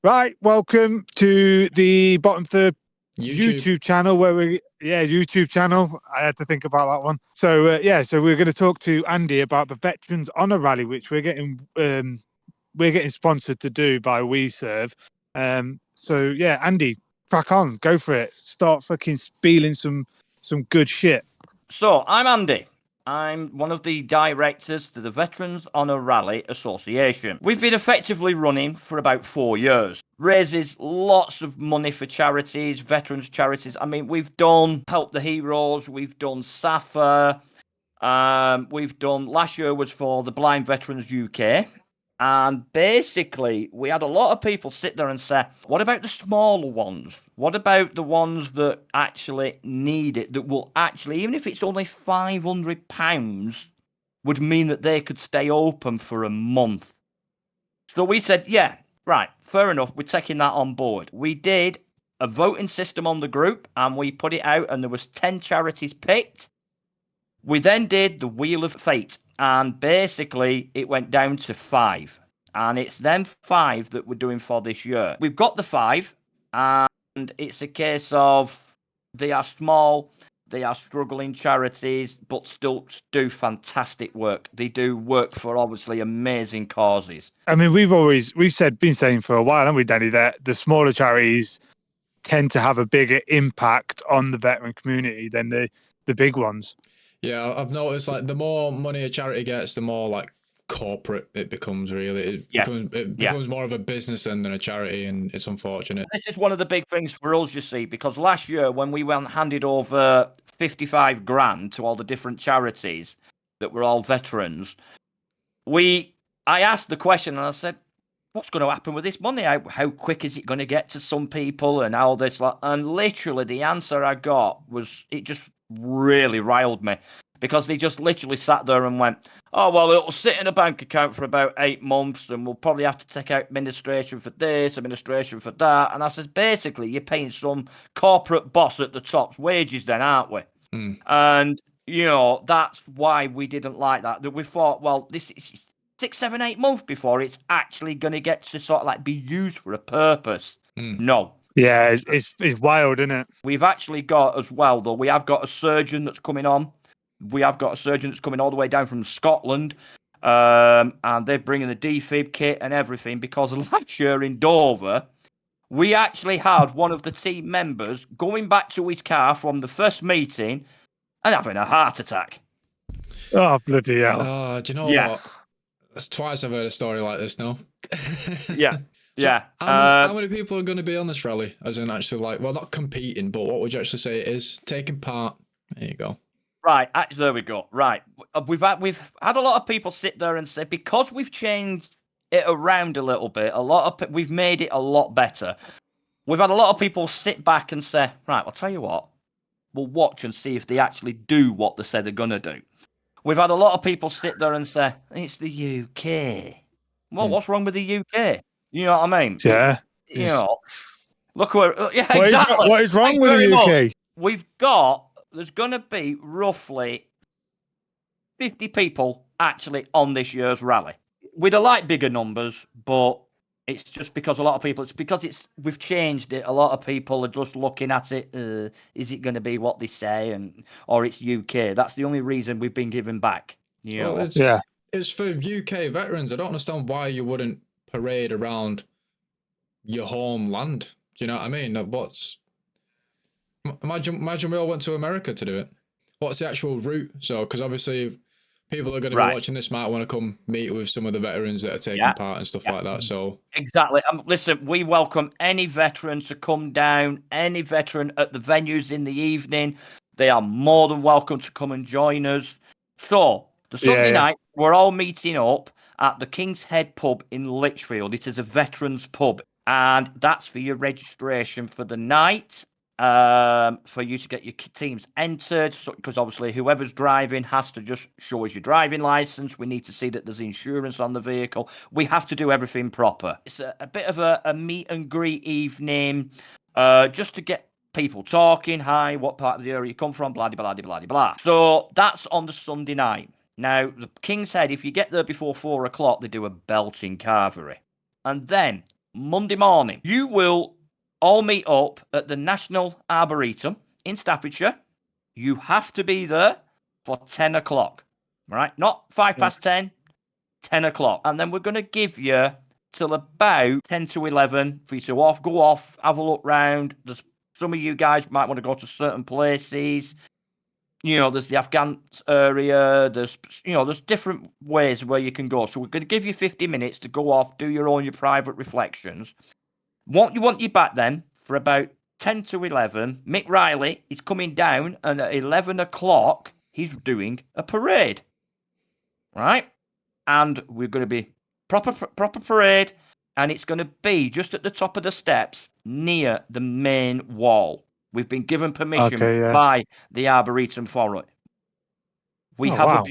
Right, welcome to the bottom third YouTube. YouTube channel YouTube channel. I had to think about that one. So we're going to talk to Andy about the Veterans Honour Rally, which we're getting sponsored to do by weServed. Andy, crack on, go for it. Start fucking spieling some good shit. So I'm Andy. I'm one of the directors for the Veterans Honour Rally Association. We've been effectively running for about 4 years. Raises lots of money for charities, veterans charities. I mean, we've done Help the Heroes, we've done SAFA, we've done, last year was for the Blind Veterans UK. And basically, we had a lot of people sit there and say, what about the smaller ones? What about the ones that actually need it, that will actually, even if it's only £500, would mean that they could stay open for a month? So we said, yeah, right, fair enough, we're taking that on board. We did a voting system on the group, and we put it out, and there was 10 charities picked. We then did the Wheel of Fate, and basically it went down to 5. And it's them 5 that we're doing for this year. We've got the 5, and it's a case of they are small, they are struggling charities, but still do fantastic work. They do work for obviously amazing causes. I mean, we've been saying for a while, haven't we, Danny, that the smaller charities tend to have a bigger impact on the veteran community than the big ones. Yeah, I've noticed like the more money a charity gets, the more like corporate it becomes. Really, it becomes more of a business than a charity, and it's unfortunate. This is one of the big things for us, you see, because last year when we went and handed over 55 grand to all the different charities that were all veterans, I asked the question and I said, what's going to happen with this money? How quick is it going to get to some people and all this? And literally the answer I got was, it just really riled me, because they just literally sat there and went, oh, well, it'll sit in a bank account for about 8 months and we'll probably have to take out administration for this, administration for that. And I said, basically, you're paying some corporate boss at the top's wages then, aren't we? Mm. And, you know, that's why we didn't like that we thought, well, this is 6, 7, 8 months before it's actually going to get to sort of like be used for a purpose. No. Yeah, it's wild, isn't it? We've actually got as well, though, we have got a surgeon that's coming on. We have got a surgeon that's coming all the way down from Scotland. And they're bringing the defib kit and everything, because last year in Dover, we actually had one of the team members going back to his car from the first meeting and having a heart attack. Oh, bloody hell. Oh, do you know what? That's twice I've heard a story like this now. Yeah. Yeah. How many people are going to be on this rally? As in actually, like, well, not competing, but what would you actually say it is? Taking part. There you go. Right. There we go. Right. We've had a lot of people sit there and say, because we've changed it around a little bit, we've made it a lot better. We've had a lot of people sit back and say, right, I'll tell you what, we'll watch and see if they actually do what they say they're going to do. We've had a lot of people sit there and say, it's the UK. Well, what's wrong with the UK? You know what I mean? Yeah. You know, look where. Yeah, exactly. What is wrong with the UK? There's going to be roughly 50 people actually on this year's rally. We'd have liked bigger numbers, but it's just because a lot of people, we've changed it. A lot of people are just looking at it. Is it going to be what they say, or it's UK? That's the only reason we've been given back. You know? It's for UK veterans. I don't understand why you wouldn't parade around your homeland. Do you know what I mean? Imagine we all went to America to do it. What's the actual route? So, because obviously people are going to be watching this, might want to come meet with some of the veterans that are taking part and stuff like that. So exactly. Listen, we welcome any veteran to come down, any veteran at the venues in the evening. They are more than welcome to come and join us. So the Sunday night, we're all meeting up at the King's Head pub in Lichfield. It is a veterans pub, and that's for your registration for the night. For you to get your teams entered, because obviously whoever's driving has to just show us your driving license. We need to see that there's insurance on the vehicle. We have to do everything proper. It's a bit of a meet and greet evening, just to get people talking. Hi, what part of the area you come from? Blah, blah, blah, blah, blah. So that's on the Sunday night. Now, the King's Head, if you get there before 4 o'clock, they do a belting carvery. And then Monday morning. You will all meet up at the National Arboretum in Staffordshire. You have to be there for 10 o'clock, right? Not 10:05, 10 o'clock. And then we're going to give you till about 10 to 11 for you to go off, have a look round. There's some of you guys might want to go to certain places. There's the Afghan area. There's different ways where you can go. So we're going to give you 50 minutes to go off, do your private reflections. Want you back then for about 10 to 11. Mick Riley is coming down, and at 11 o'clock, he's doing a parade. Right? And we're going to be proper parade, and it's going to be just at the top of the steps near the main wall. We've been given permission by the Arboretum for it. We have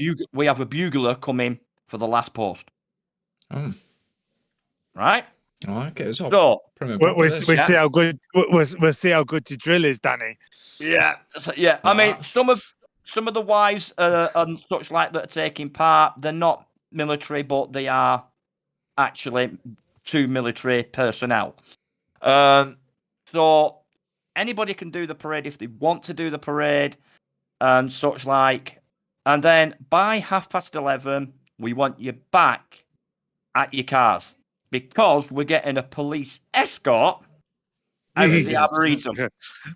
a bugler coming for the last post. Right? I like it. So we'll see how good we'll see how good your drill is, Danny. Yeah, yeah. I mean, some of the wives and such like that are taking part. They're not military, but they are actually 2 military personnel. So anybody can do the parade if they want to do the parade and such like. And then by 11:30, we want you back at your cars because we're getting a police escort out of the Arboretum.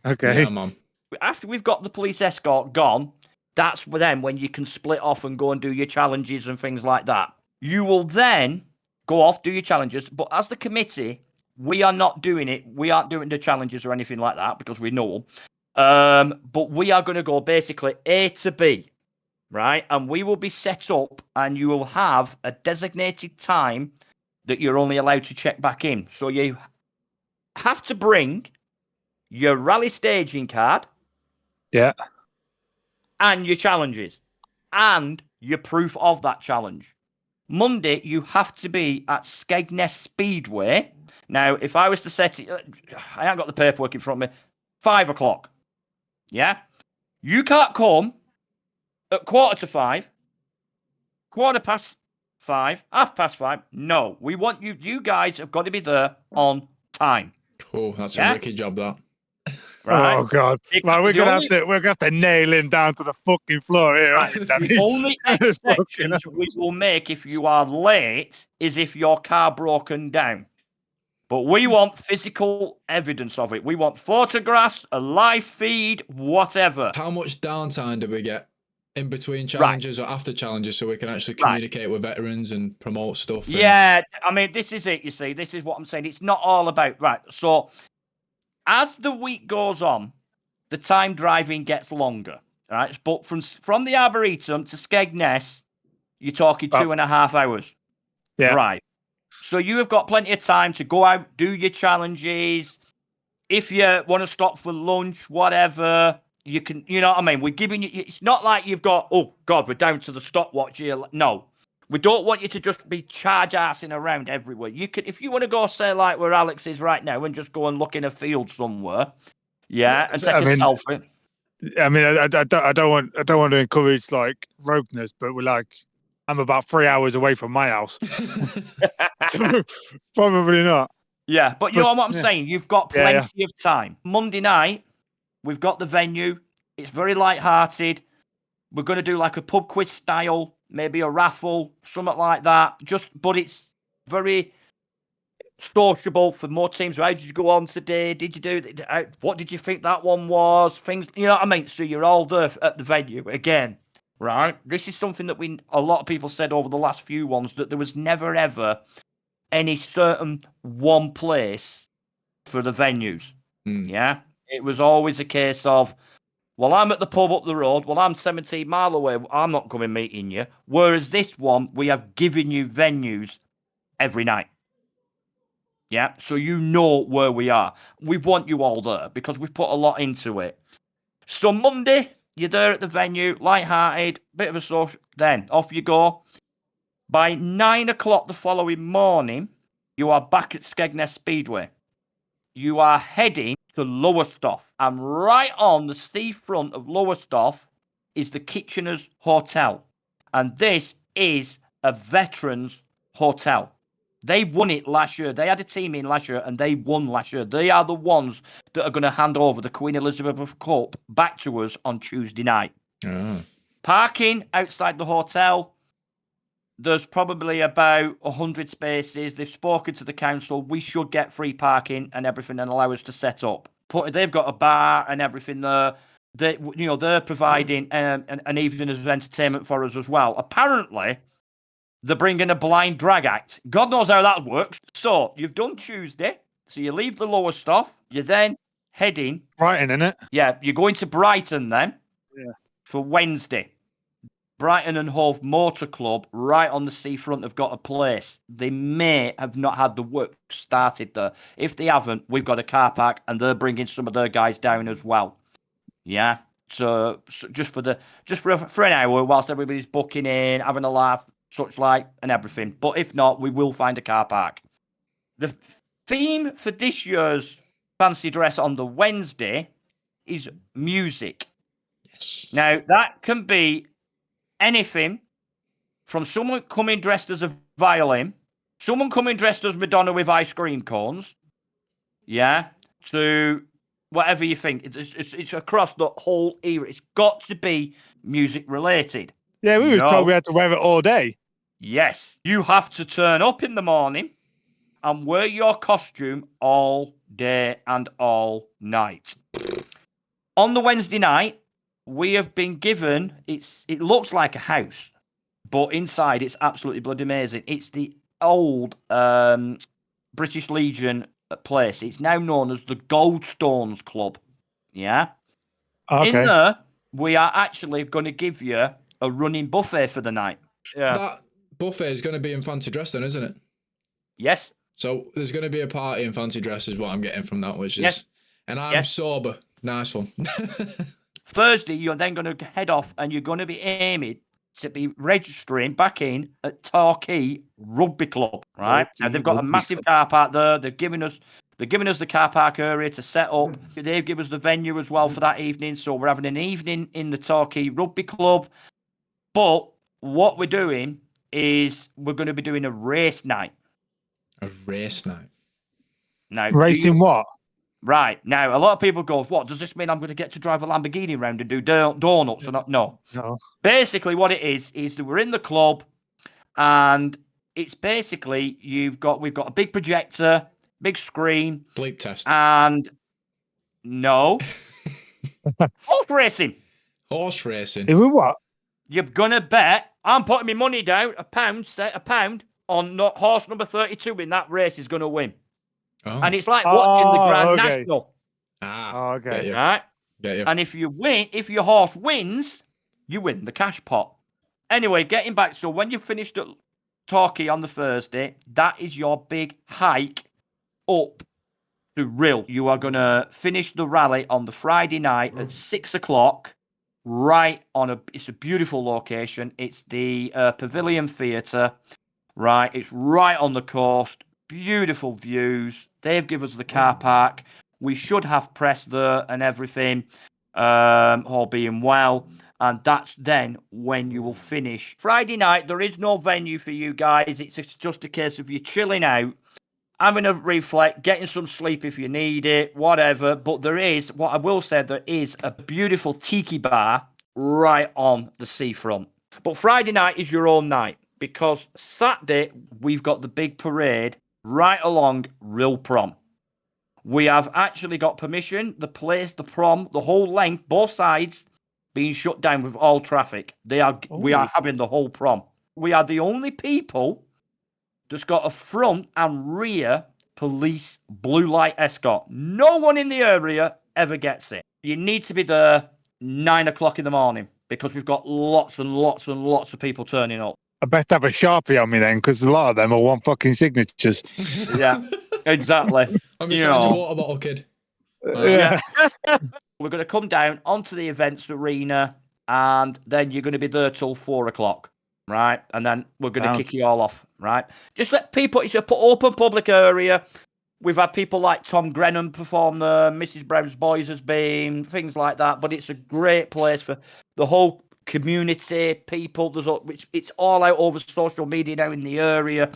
Okay. Yeah, Mum. After we've got the police escort gone, that's when you can split off and go and do your challenges and things like that. You will then go off, do your challenges. But as the committee, we are not doing it. We aren't doing the challenges or anything like that because we know. But we are going to go basically A to B, right? And we will be set up and you will have a designated time that you're only allowed to check back in. So you have to bring your rally staging card. Yeah. And your challenges. And your proof of that challenge. Monday, you have to be at Skegness Speedway. Now, if I was to set it, I haven't got the paperwork in front of me, 5 o'clock. Yeah? You can't come at 5:15, 5:15, 5:30. No, we want you. You guys have got to be there on time. Cool. That's a wicked job, that. Right? Oh God! Well, we're gonna have to nail him down to the fucking floor here, right? The only exceptions we will make if you are late is if your car broken down. But we want physical evidence of it. We want photographs, a live feed, whatever. How much downtime do we get in between challenges or after challenges so we can actually communicate with veterans and promote stuff? Yeah, I mean, this is it, you see. This is what I'm saying. It's not all about, so as the week goes on, the time driving gets longer, right? But from the Arboretum to Skegness, you're talking 2.5 hours. Yeah. Right. So you have got plenty of time to go out, do your challenges. If you want to stop for lunch, whatever, you can, you know what I mean? We're giving you, it's not like you've got, oh God, we're down to the stopwatch here. No, we don't want you to just be charge-assing around everywhere. You could, if you want to go, say, like where Alex is right now and just go and look in a field somewhere, and take a selfie. I mean, I don't want to encourage like rogueness, but I'm about 3 hours away from my house. So, probably not. Yeah, but you know what I'm saying? You've got plenty of time. Monday night, we've got the venue. It's very light-hearted. We're going to do like a pub quiz style, maybe a raffle, something like that. But it's very sociable for more teams. How did you go on today? Did you do? What did you think that one was? Things, you know what I mean? So you're all there at the venue again, right? This is something that a lot of people said over the last few ones, that there was never ever any certain one place for the venues. Yeah, it was always a case of, well, I'm at the pub up the road. Well, I'm 17 mile away. I'm not coming meeting you. Whereas this one, we have given you venues every night. Yeah, so you know where we are. We want you all there because we've put a lot into it. So Monday, you're there at the venue, light-hearted, bit of a social. Then off you go. By 9 o'clock the following morning, you are back at Skegness Speedway. You are heading to Lowestoft. And right on the seafront of Lowestoft is the Kitchener's Hotel. And this is a veterans hotel. They won it last year. They had a team in last year and they won last year. They are the ones that are going to hand over the Queen Elizabeth Cup back to us on Tuesday night. Oh. Parking outside the hotel. There's probably about 100 spaces. They've spoken to the council. We should get free parking and everything and allow us to set up. They've got a bar and everything there. They're providing an evening of entertainment for us as well. Apparently, they're bringing a blind drag act. God knows how that works. So you've done Tuesday. So you leave the Lowestoft. You're then heading Brighton, innit? Yeah, you're going to Brighton then. Yeah. For Wednesday. Brighton and Hove Motor Club, right on the seafront, have got a place. They may have not had the work started there. If they haven't, we've got a car park, and they're bringing some of their guys down as well. Yeah. So just for an hour, whilst everybody's booking in, having a laugh, such like, and everything. But if not, we will find a car park. The theme for this year's fancy dress on the Wednesday is music. Yes. Now that can be anything from someone coming dressed as a violin, someone coming dressed as Madonna with ice cream cones, yeah, to whatever you think. It's across the whole era. It's got to be music related. Yeah, we were told we had to wear it all day. Yes, you have to turn up in the morning and wear your costume all day and all night. On the Wednesday night, we have been given, it looks like a house, but inside it's absolutely bloody amazing. It's the old British Legion place. It's now known as the Goldstones Club. Yeah? Okay. In there, we are actually going to give you a running buffet for the night. Yeah. That buffet is going to be in fancy dress then, isn't it? Yes. So there's going to be a party in fancy dress is what I'm getting from that, which is... Yes. And I'm sober. Nice one. Thursday, you're then going to head off and you're going to be aiming to be registering back in at Torquay Rugby Club, right? Now they've got a massive car park there. They're giving us the car park area to set up. They've given us the venue as well for that evening. So we're having an evening in the Torquay Rugby Club. But what we're doing is we're going to be doing a race night. A race night. Now, Racing what? Right. Now, a lot of people go, what, does this mean I'm going to get to drive a Lamborghini around and do donuts or not? No. Basically, what it is that we're in the club and it's basically we've got a big projector, big screen. Bleep test. And no. Horse racing. Horse racing. Even what? You're going to bet, I'm putting my money down, a pound on horse number 32 in that race is going to win. Oh. And it's like watching the Grand okay. National. Okay. Right? Get you. And if your horse wins, you win the cash pot. Anyway, getting back, so when you finished at Torquay on the Thursday, that is your big hike up to Rill. You are going to finish the rally on the Friday night at 6 o'clock, right on it's a beautiful location. It's the Pavilion Theatre, right? It's right on the coast. Beautiful views. They've given us the car park. We should have press there and everything, all being well. And that's then when you will finish. Friday night, there is no venue for you guys. It's just a case of you chilling out, having a reflect, getting some sleep if you need it, whatever. But there is a beautiful tiki bar right on the seafront. But Friday night is your own night because Saturday, we've got the big parade right along Rill Prom. We have actually got permission, the prom, the whole length, both sides, being shut down with all traffic. We are having the whole prom. We are the only people that's got a front and rear police blue light escort. No one in the area ever gets it. You need to be there 9 o'clock in the morning because we've got lots and lots and lots of people turning up. I best have a Sharpie on me then, because a lot of them will want fucking signatures. Yeah, exactly. I'm just saying your water bottle, kid. Yeah. We're going to come down onto the events arena, and then you're going to be there till 4 o'clock, right? And then we're going to kick you all off, right? Just let people. It's an open public area. We've had people like Tom Grennan perform there. Mrs. Brown's Boys has been, things like that. But it's a great place for the whole community, people. It's all out over social media now in the area,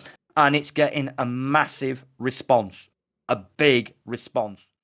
and it's getting a massive response, a big response.